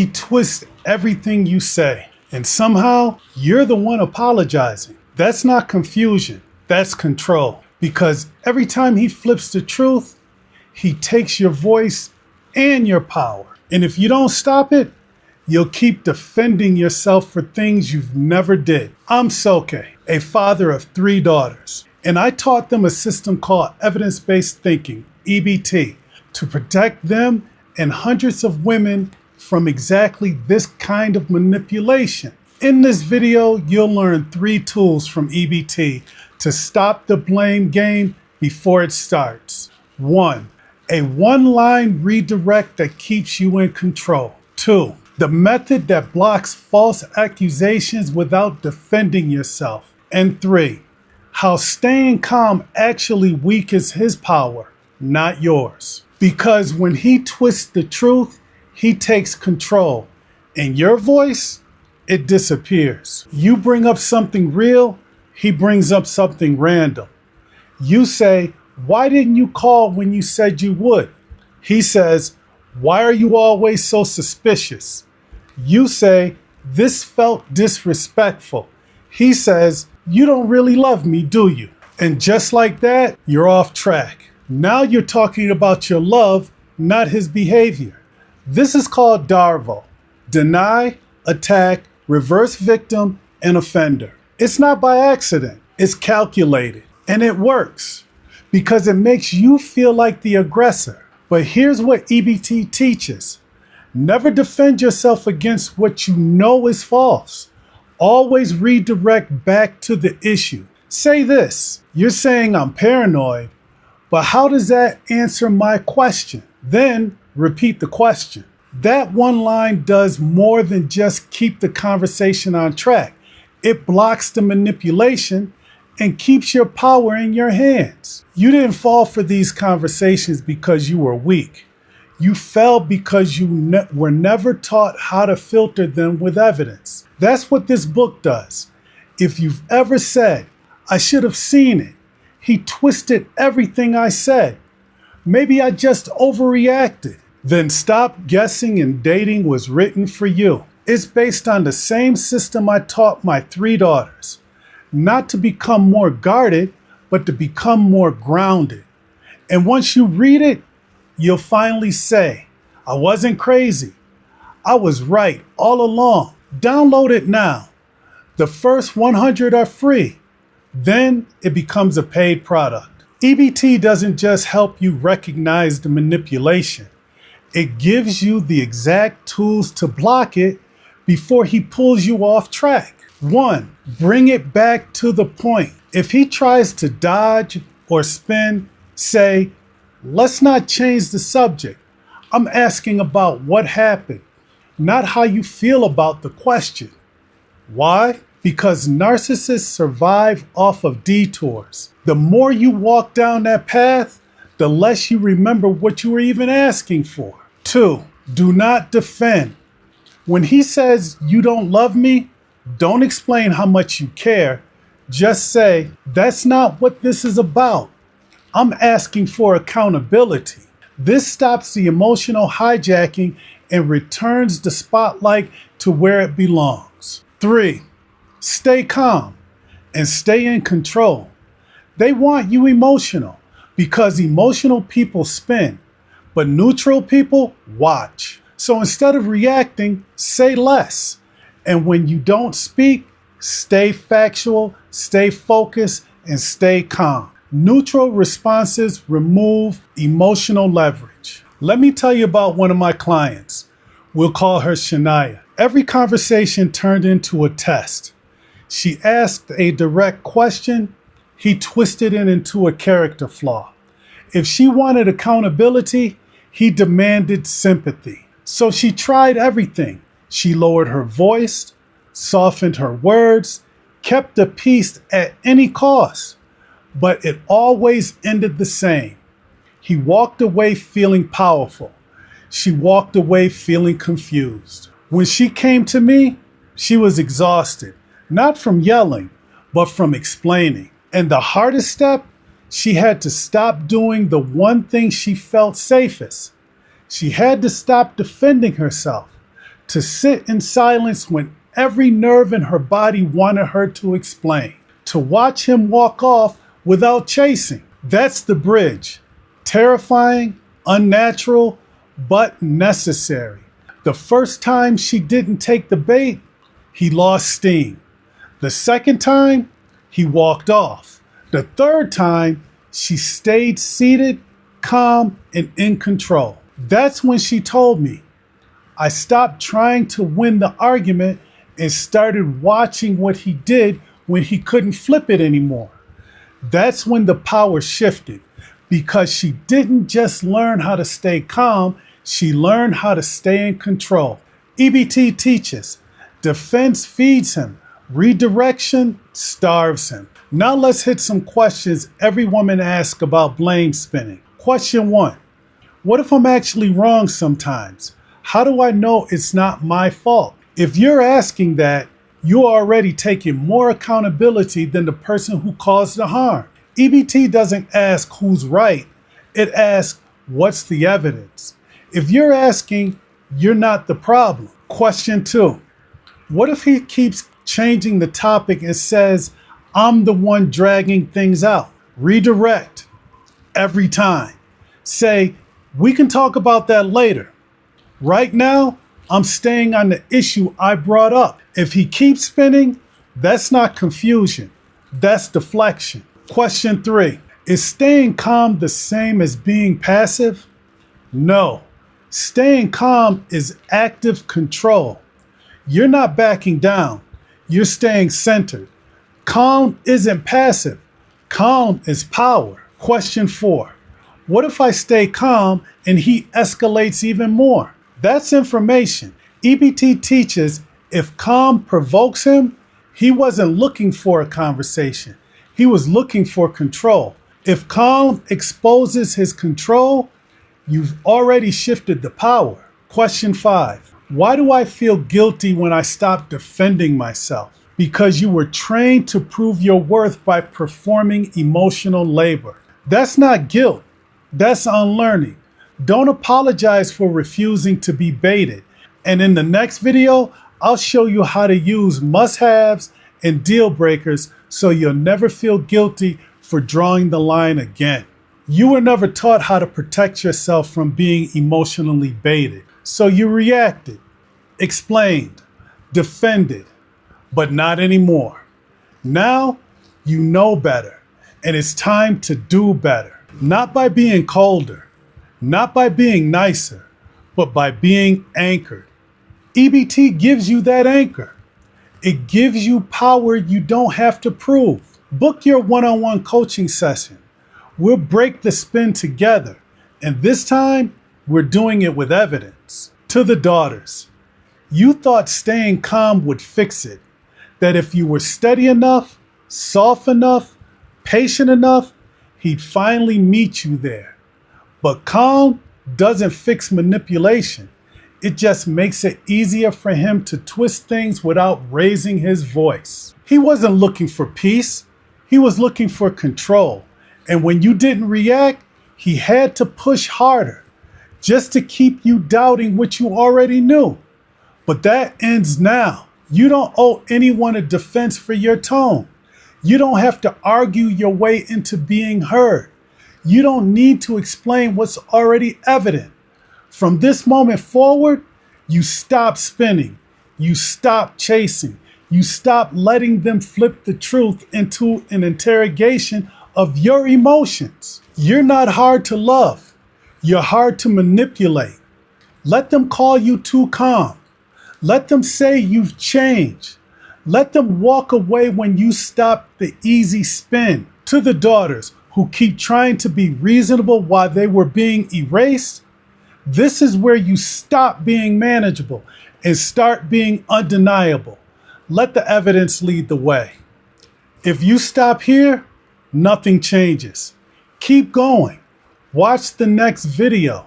He twists everything you say. And somehow, you're the one apologizing. That's not confusion. That's control. Because every time he flips the truth, he takes your voice and your power. And if you don't stop it, you'll keep defending yourself for things you've never did. I'm Soke, a father of 3 daughters, and I taught them a system called evidence-based thinking, EBT, to protect them and hundreds of women from exactly this kind of manipulation. In this video, you'll learn 3 tools from EBT to stop the blame game before it starts. 1. A one-line redirect that keeps you in control. 2. The method that blocks false accusations without defending yourself. And 3. How staying calm actually weakens his power, not yours. Because when he twists the truth, he takes control. And your voice, it disappears. You bring up something real, he brings up something random. You say, "Why didn't you call when you said you would?" He says, "Why are you always so suspicious?" You say, "This felt disrespectful." He says, "You don't really love me, do you?" And just like that, you're off track. Now you're talking about your love, not his behavior. This is called DARVO. Deny, attack, reverse victim, and offender. It's not by accident. It's calculated. And it works because it makes you feel like the aggressor. But here's what EBT teaches. Never defend yourself against what you know is false. Always redirect back to the issue. Say this, "You're saying I'm paranoid, but how does that answer my question?" Then repeat the question. That one line does more than just keep the conversation on track. It blocks the manipulation and keeps your power in your hands. You didn't fall for these conversations because you were weak. You fell because you were never taught how to filter them with evidence. That's what this book does. If you've ever said, "I should have seen it. He twisted everything I said. Maybe I just overreacted," then Stop Guessing and Dating was written for you. It's based on the same system I taught my 3 daughters. Not to become more guarded, but to become more grounded. And once you read it, you'll finally say, "I wasn't crazy. I was right all along." Download it now. The first 100 are free. Then it becomes a paid product. EBT doesn't just help you recognize the manipulation. It gives you the exact tools to block it before he pulls you off track. 1. Bring it back to the point. If he tries to dodge or spin, say, "Let's not change the subject. I'm asking about what happened, not how you feel about the question." Why? Because narcissists survive off of detours. The more you walk down that path, the less you remember what you were even asking for. 2. Do not defend. When he says, "You don't love me," don't explain how much you care. Just say, "That's not what this is about. I'm asking for accountability." This stops the emotional hijacking and returns the spotlight to where it belongs. 3. Stay calm and stay in control. They want you emotional because emotional people spin, but neutral people watch. So instead of reacting, say less. And when you don't speak, stay factual, stay focused, and stay calm. Neutral responses remove emotional leverage. Let me tell you about one of my clients. We'll call her Shania. Every conversation turned into a test. She asked a direct question. He twisted it into a character flaw. If she wanted accountability, he demanded sympathy. So she tried everything. She lowered her voice, softened her words, kept the peace at any cost. But it always ended the same. He walked away feeling powerful. She walked away feeling confused. When she came to me, she was exhausted, not from yelling, but from explaining. And the hardest step, she had to stop doing the one thing she felt safest. She had to stop defending herself, to sit in silence when every nerve in her body wanted her to explain, to watch him walk off without chasing. That's the bridge. Terrifying, unnatural, but necessary. The first time she didn't take the bait, he lost steam. The second time, he walked off. The third time, she stayed seated, calm, and in control. That's when she told me. I stopped trying to win the argument and started watching what he did when he couldn't flip it anymore. That's when the power shifted, because she didn't just learn how to stay calm, she learned how to stay in control. EBT teaches, defense feeds him, redirection starves him. Now let's hit some questions every woman asks about blame spinning. Question 1. What if I'm actually wrong sometimes? How do I know it's not my fault? If you're asking that, you're already taking more accountability than the person who caused the harm. EBT doesn't ask who's right, it asks what's the evidence. If you're asking, you're not the problem. Question 2. What if he keeps changing the topic and says, I'm the one dragging things out? Redirect every time. Say, we can talk about that later. Right now, I'm staying on the issue I brought up. If he keeps spinning, that's not confusion. That's deflection. Question 3. Is staying calm the same as being passive? No. Staying calm is active control. You're not backing down. You're staying centered. Calm isn't passive. Calm is power. Question 4. What if I stay calm and he escalates even more? That's information. EBT teaches if calm provokes him, he wasn't looking for a conversation. He was looking for control. If calm exposes his control, you've already shifted the power. Question 5. Why do I feel guilty when I stop defending myself? Because you were trained to prove your worth by performing emotional labor. That's not guilt. That's unlearning. Don't apologize for refusing to be baited. And in the next video, I'll show you how to use must-haves and deal breakers so you'll never feel guilty for drawing the line again. You were never taught how to protect yourself from being emotionally baited. So you reacted, explained, defended, but not anymore. Now you know better, and it's time to do better. Not by being colder, not by being nicer, but by being anchored. EBT gives you that anchor. It gives you power you don't have to prove. Book your one-on-one coaching session. We'll break the spin together, and this time we're doing it with evidence. To the daughters, you thought staying calm would fix it, that if you were steady enough, soft enough, patient enough, he'd finally meet you there. But calm doesn't fix manipulation. It just makes it easier for him to twist things without raising his voice. He wasn't looking for peace. He was looking for control. And when you didn't react, he had to push harder just to keep you doubting what you already knew. But that ends now. You don't owe anyone a defense for your tone. You don't have to argue your way into being heard. You don't need to explain what's already evident. From this moment forward, you stop spinning. You stop chasing. You stop letting them flip the truth into an interrogation of your emotions. You're not hard to love. You're hard to manipulate. Let them call you too calm. Let them say you've changed. Let them walk away when you stop the easy spin. To the daughters who keep trying to be reasonable while they were being erased, this is where you stop being manageable and start being undeniable. Let the evidence lead the way. If you stop here, nothing changes. Keep going. Watch the next video.